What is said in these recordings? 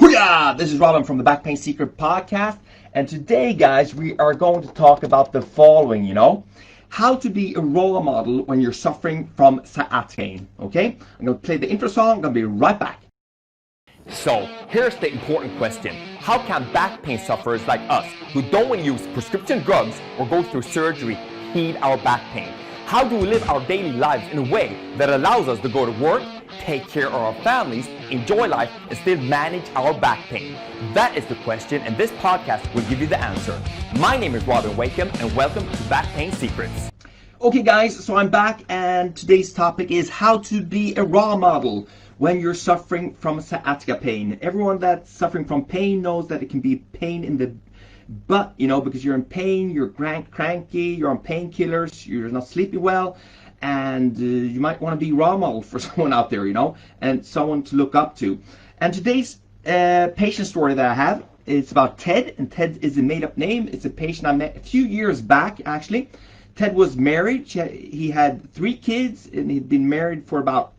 Hooyah! This is Robin from the Back Pain Secret Podcast, and today, guys, we are going to talk about the following, how to be a role model when you're suffering from sciatica pain, okay? I'm going to play the intro song, I'm going to be right back. So, here's the important question. How can back pain sufferers like us, who don't want to use prescription drugs or go through surgery, heal our back pain? How do we live our daily lives in a way that allows us to go to work, take care of our families, enjoy life, and still manage our back pain? That is the question, and this podcast will give you the answer. My name is Robin Wakeham, and welcome to Back Pain Secrets. Okay, guys, so I'm back, and today's topic is how to be a role model when you're suffering from sciatica pain. Everyone that's suffering from pain knows that it can be pain in the butt, because you're in pain, you're cranky, you're on painkillers, you're not sleeping well, and you might want to be a role model for someone out there, and someone to look up to. And today's patient story that I have, it's about Ted, and Ted is a made-up name. It's a patient I met a few years back, actually. Ted was married. He had 3 kids, and he'd been married for about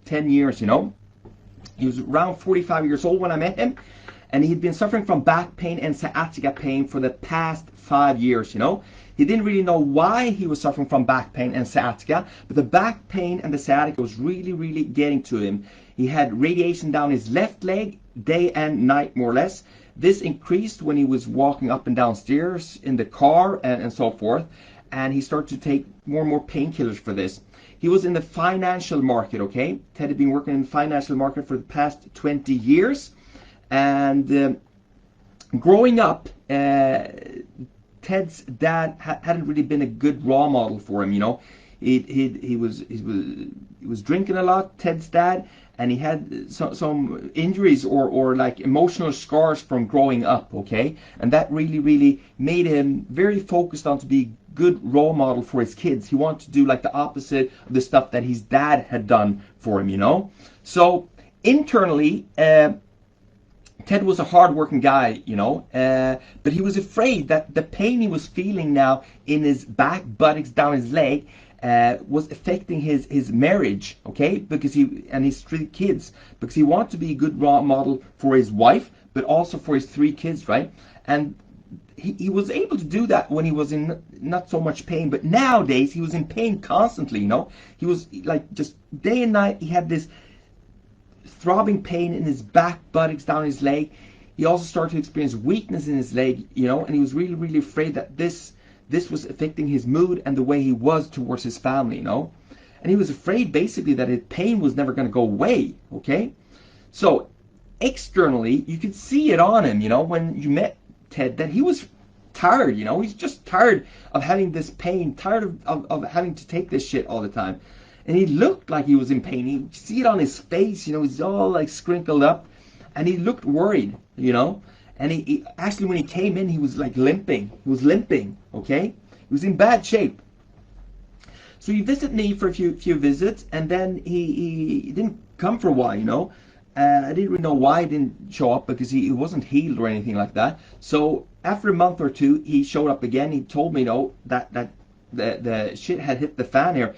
10 years, He was around 45 years old when I met him, and he'd been suffering from back pain and sciatica pain for the past 5 years, He didn't really know why he was suffering from back pain and sciatica, but the back pain and the sciatica was really, really getting to him. He had radiation down his left leg, day and night, more or less. This increased when he was walking up and down stairs in the car and so forth, and he started to take more and more painkillers for this. He was in the financial market, okay? Ted had been working in the financial market for the past 20 years. And growing up, Ted's dad hadn't really been a good role model for him. He was drinking a lot, Ted's dad, and he had some injuries or like emotional scars from growing up. Okay, and that really made him very focused on to be good role model for his kids. He wanted to do like the opposite of the stuff that his dad had done for him. So internally, Ted was a hard-working guy, but he was afraid that the pain he was feeling now in his back, buttocks, down his leg, was affecting his marriage, okay? Because and his 3 kids, because he wanted to be a good role model for his wife, but also for his 3 kids, right? And he was able to do that when he was in not so much pain, but nowadays he was in pain constantly, He was like just day and night. He had this throbbing pain in his back, buttocks, down his leg. He also started to experience weakness in his leg, and he was really afraid that this was affecting his mood and the way he was towards his family, And he was afraid basically that his pain was never going to go away, okay? So externally, you could see it on him, when you met Ted, that he was tired, He's just tired of having this pain, tired of having to take this shit all the time. And he looked like he was in pain. You see it on his face, he's all like scrinkled up. And he looked worried, And he actually, when he came in, he was like limping. He was limping, okay? He was in bad shape. So he visited me for a few visits, and then he didn't come for a while, I didn't really know why he didn't show up, because he wasn't healed or anything like that. So after a month or 2, he showed up again. He told me, that the shit had hit the fan here.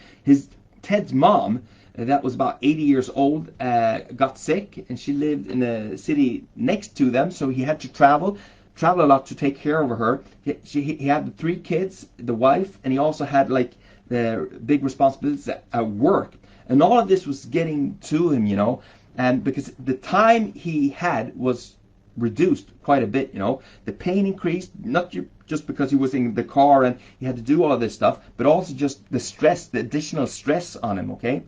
Ted's mom, that was about 80 years old, got sick, and she lived in a city next to them, so he had to travel a lot to take care of her. He had the 3 kids, the wife, and he also had like the big responsibilities at work. And all of this was getting to him, and because the time he had was reduced quite a bit, The pain increased, not just because he was in the car and he had to do all of this stuff, but also just the stress, the additional stress on him, okay?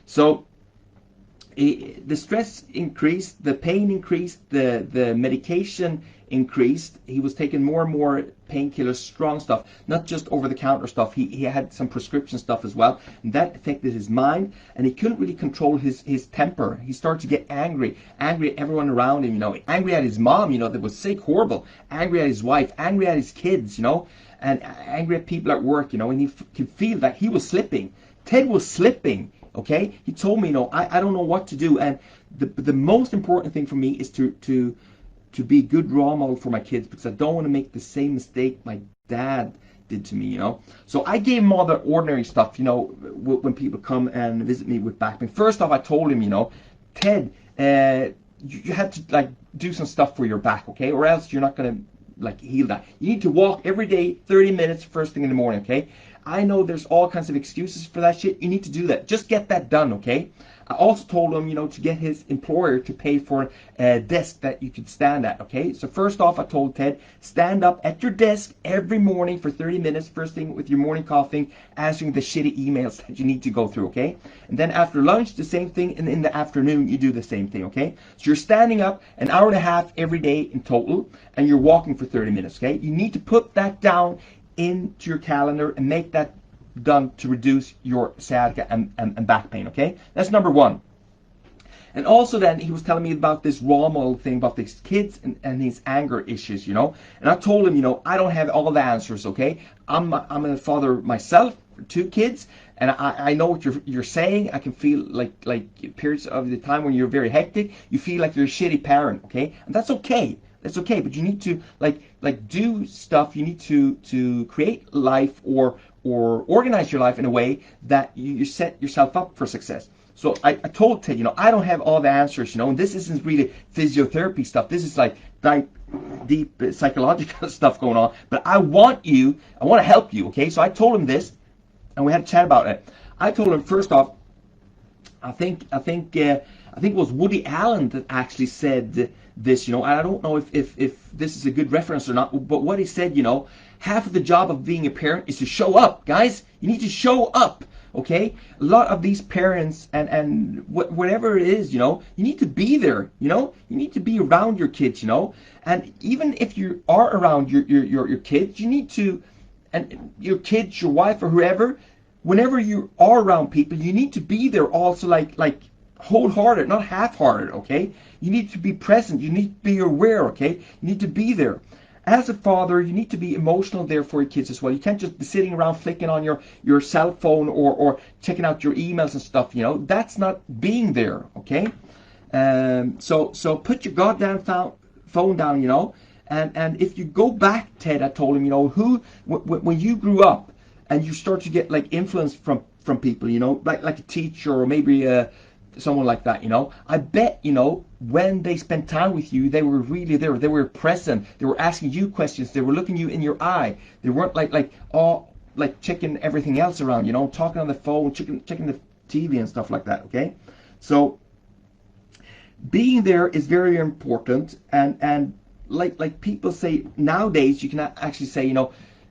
So the stress increased, the pain increased, the medication increased. He was taking more and more painkillers, strong stuff, not just over-the-counter stuff. He had some prescription stuff as well, and that affected his mind, and he couldn't really control his temper. He started to get angry at everyone around him, angry at his mom, that was sick, horrible, angry at his wife, angry at his kids, and angry at people at work, and he could feel that he was slipping. Ted was slipping. Okay, he told me, I don't know what to do, and the most important thing for me is to be a good role model for my kids, because I don't want to make the same mistake my dad did to me, So I gave him all the ordinary stuff, when people come and visit me with back pain. First off, I told him, Ted, you have to like do some stuff for your back, okay? Or else you're not gonna like heal that. You need to walk every day 30 minutes first thing in the morning, okay? I know there's all kinds of excuses for that shit. You need to do that. Just get that done, okay? I also told him, to get his employer to pay for a desk that you could stand at, okay? So first off, I told Ted, stand up at your desk every morning for 30 minutes, first thing with your morning coffee, answering the shitty emails that you need to go through, okay? And then after lunch, the same thing, and in the afternoon, you do the same thing, okay? So you're standing up an hour and a half every day in total, and you're walking for 30 minutes, okay? You need to put that down into your calendar and make that done to reduce your sciatica and back pain, okay? That's number one. And also then he was telling me about this role model thing about these kids and his anger issues, And I told him, I don't have all the answers, okay? I'm a father myself, 2 kids, and I know what you're saying. I can feel like periods of the time when you're very hectic, you feel like you're a shitty parent, okay? And that's okay. That's okay, but you need to like do stuff. You need to create life or organize your life in a way that you set yourself up for success. So I told Ted, I don't have all the answers, and this isn't really physiotherapy stuff. This is like deep psychological stuff going on. But I want to help you, okay? So I told him this, and we had a chat about it. I told him first off, I think it was Woody Allen that actually said this, and I don't know if this is a good reference or not, but what he said, half of the job of being a parent is to show up, guys. You need to show up, okay? A lot of these parents and whatever it is, you need to be there, you need to be around your kids, and even if you are around your kids, you need to, and your kids, your wife, or whoever, whenever you are around people, you need to be there also, like wholehearted, not half-hearted, okay? You need to be present. You need to be aware, okay? You need to be there. As a father, you need to be emotional there for your kids as well. You can't just be sitting around flicking on your cell phone or checking out your emails and stuff, That's not being there, okay? So put your goddamn phone down, And if you go back, Ted, I told him, when you grew up and you start to get like influence from people, like a teacher or maybe someone like that, I bet, when they spent time with you, they were really there. They were present. They were asking you questions. They were looking you in your eye. They weren't like checking everything else around, talking on the phone, checking the TV and stuff like that, okay? So being there is very important, and like people say nowadays, you can actually say,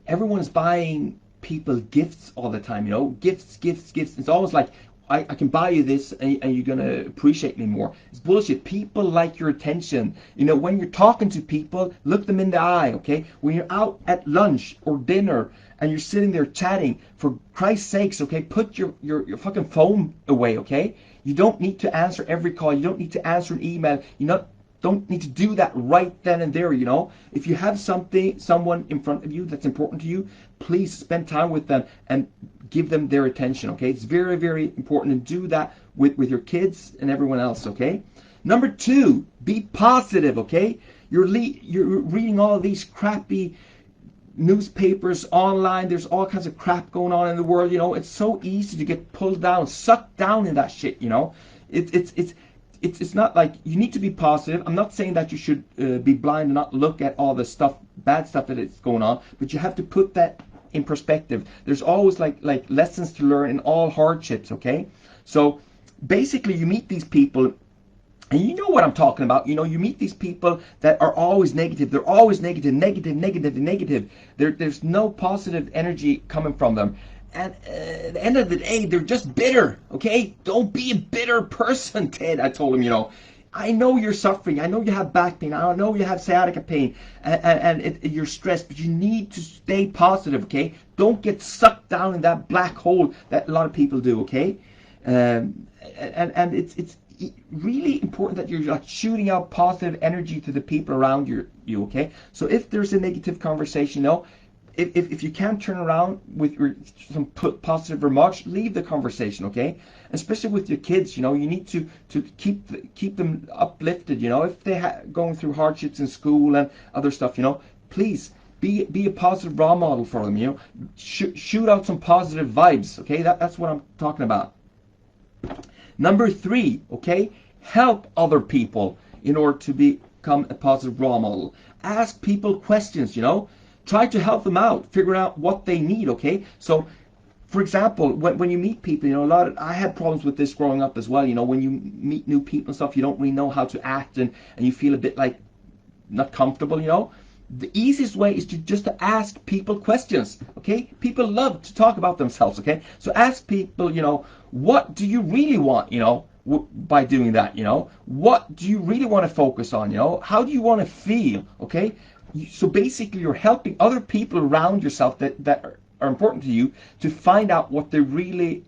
everyone is buying people gifts all the time, gifts. It's almost like I can buy you this and you're going to appreciate me more. It's bullshit. People like your attention. When you're talking to people, look them in the eye, okay? When you're out at lunch or dinner and you're sitting there chatting, for Christ's sakes, okay, put your fucking phone away, okay? You don't need to answer every call. You don't need to answer an email. Don't need to do that right then and there, If you have someone in front of you that's important to you, please spend time with them and give them their attention, okay? It's very, very important to do that with your kids and everyone else, okay? Number 2, be positive, okay? You're reading all of these crappy newspapers online. There's all kinds of crap going on in the world, It's so easy to get pulled down, sucked down in that shit, It's not like you need to be positive. I'm not saying that you should be blind and not look at all the bad stuff that is going on, but you have to put that in perspective. There's always like lessons to learn in all hardships, okay? So basically you meet these people, and you know what I'm talking about. You meet these people that are always negative. They're always negative. There's no positive energy coming from them. And at the end of the day, they're just bitter, okay? Don't be a bitter person, Ted, I told him, I know you're suffering. I know you have back pain. I know you have sciatica pain and you're stressed, but you need to stay positive, okay? Don't get sucked down in that black hole that a lot of people do, okay? And it's really important that you're like shooting out positive energy to the people around you, okay? So if there's a negative conversation, if you can't turn around with some positive remarks, leave the conversation, okay? Especially with your kids, you need to keep them uplifted, if they're going through hardships in school and other stuff, please be a positive role model for them, shoot out some positive vibes, okay? That's what I'm talking about. Number 3, okay? Help other people. in order to become a positive role model. Ask people questions, you know. Try to help them out, figure out what they need, okay? So, for example, when you meet people, you know, I had problems with this growing up as well, you know, when you meet new people and stuff, you don't really know how to act, and you feel a bit like not comfortable, you know. The easiest way is to ask people questions, okay? People love to talk about themselves, okay? So ask people, you know, what do you really want, you know, by doing that, you know? What do you really want to focus on, you know? How do you want to feel, okay? So basically you're helping other people around yourself that are important to you to find out what they're really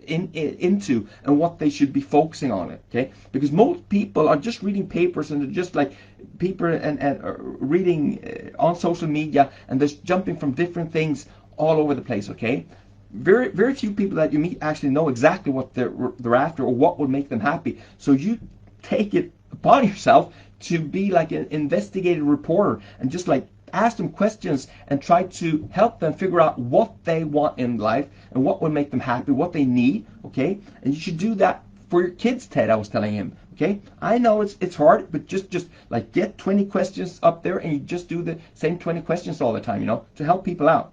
into and what they should be focusing on it, okay? Because most people are just reading papers, and they're just like people and reading on social media, and they're jumping from different things all over the place, okay? Very few people that you meet actually know exactly what they're after or what will make them happy. So you take it upon yourself to be like an investigative reporter and just like ask them questions and try to help them figure out what they want in life and what will make them happy, what they need, okay? And you should do that for your kids, Ted, I was telling him, okay? I know it's hard, but just like get 20 questions up there and you just do the same 20 questions all the time, you know, to help people out.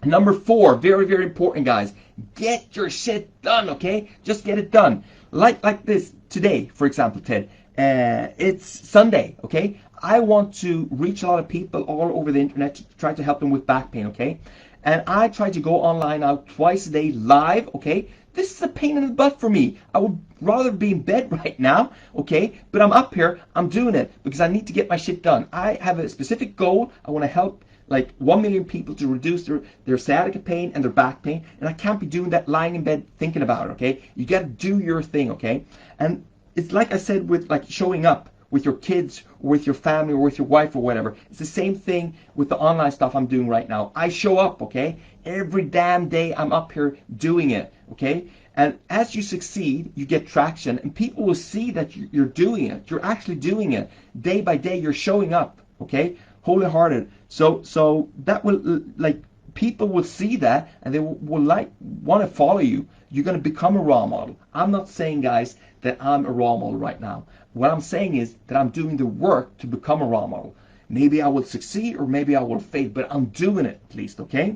Number 4, very important, guys. Get your shit done, okay? Just get it done. Like this today, for example, Ted. It's Sunday, okay? I want to reach a lot of people all over the internet to try to help them with back pain, okay? And I try to go online out twice a day live, okay? This is a pain in the butt for me. I would rather be in bed right now, okay? But I'm up here, I'm doing it because I need to get my shit done. I have a specific goal. I want to help like 1 million people to reduce their sciatica pain and their back pain. And I can't be doing that lying in bed thinking about it, okay? You got to do your thing, okay? And it's like I said with like showing up with your kids or with your family or with your wife or whatever. It's the same thing with the online stuff I'm doing right now. I show up, okay? Every damn day I'm up here doing it, okay? And as you succeed, you get traction and people will see that you're doing it. You're actually doing it. Day by day, you're showing up, okay? Wholehearted. So that will, like, people will see that and they will like want to follow you. You're going to become a role model. I'm not saying, guys, that I'm a role model right now. What I'm saying is that I'm doing the work to become a role model. Maybe I will succeed or maybe I will fail, but I'm doing it at least, okay?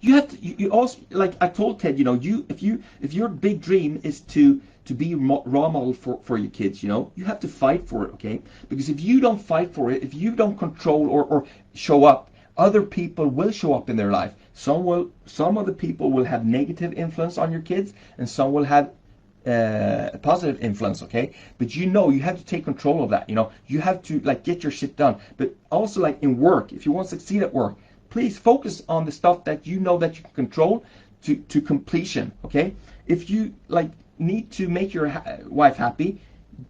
You have to, you also, like I told Ted, you know, if your big dream is to be a role model for your kids, you know, you have to fight for it, okay? Because if you don't fight for it, if you don't control or show up, other people will show up in their life. Some of the people will have negative influence on your kids, and some will have a positive influence, okay? But you know, you have to take control of that, you know? You have to like get your shit done. But also like in work, if you want to succeed at work, please focus on the stuff that you know that you can control to completion, okay? If you like need to make your wife happy,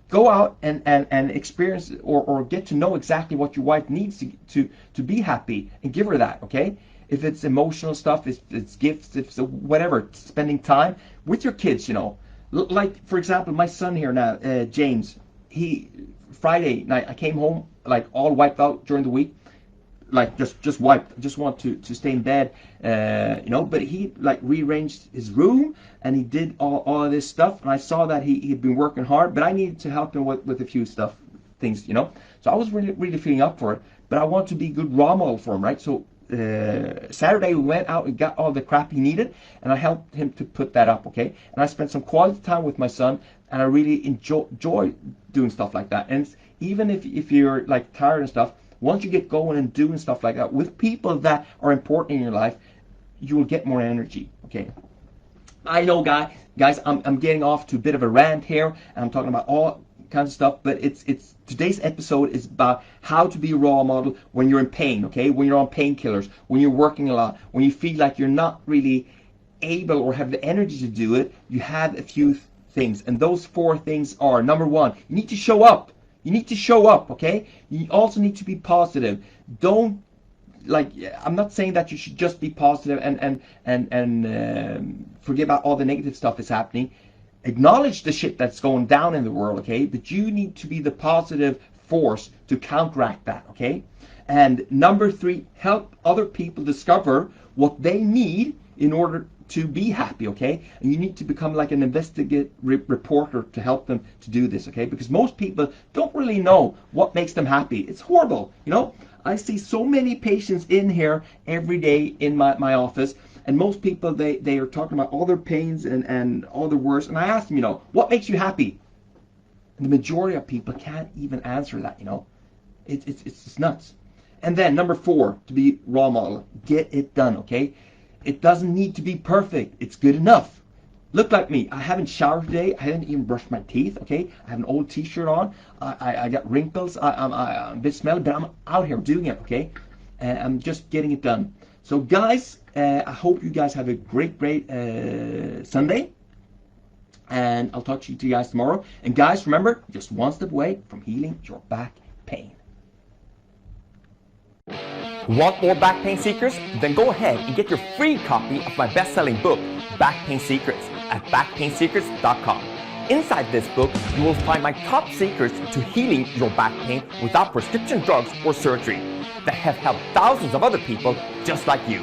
go out and experience or get to know exactly what your wife needs to be happy and give her that, okay? If it's emotional stuff, if it's gifts, if it's whatever, spending time with your kids, you know. Like, for example, my son here now, James, Friday night, I came home like all wiped out during the week, like just wiped, just want to stay in bed, you know, but he like rearranged his room and he did all of this stuff, and I saw that he'd been working hard, but I needed to help him with a few things, you know, so I was really feeling up for it, but I want to be a good role model for him, right? So Saturday we went out and got all the crap he needed, and I helped him to put that up, okay? And I spent some quality time with my son, and I really enjoy doing stuff like that. And even if you're like tired and stuff, once you get going and doing stuff like that with people that are important in your life, you will get more energy, okay? I know, guys, I'm getting off to a bit of a rant here, and I'm talking about all kinds of stuff, but it's today's episode is about how to be a role model when you're in pain, okay? When you're on painkillers, when you're working a lot, when you feel like you're not really able or have the energy to do it. You have a few things, and those 4 things are: number 1, you need to show up. You need to show up, okay? You also need to be positive. Don't, like, I'm not saying that you should just be positive and forget about all the negative stuff that's happening. Acknowledge the shit that's going down in the world, okay? But you need to be the positive force to counteract that, okay? And number 3, help other people discover what they need in order to be happy, okay? And you need to become like an investigative reporter to help them to do this, okay? Because most people don't really know what makes them happy. It's horrible, you know? I see so many patients in here every day in my office, and most people, they are talking about all their pains and all their worries, and I ask them, you know, what makes you happy? And the majority of people can't even answer that, you know? It's just nuts. And then number 4, to be role model, get it done, okay? It doesn't need to be perfect. It's good enough. Look like me. I haven't showered today. I haven't even brushed my teeth, okay? I have an old t-shirt on. I got wrinkles. I'm a bit smelly, but I'm out here doing it, okay? And I'm just getting it done. So guys, I hope you guys have a great Sunday. And I'll talk to you guys tomorrow. And guys, remember, just one step away from healing your back pain. Want more back pain secrets? Then go ahead and get your free copy of my best-selling book, Back Pain Secrets, at backpainsecrets.com. Inside this book, you will find my top secrets to healing your back pain without prescription drugs or surgery that have helped thousands of other people just like you.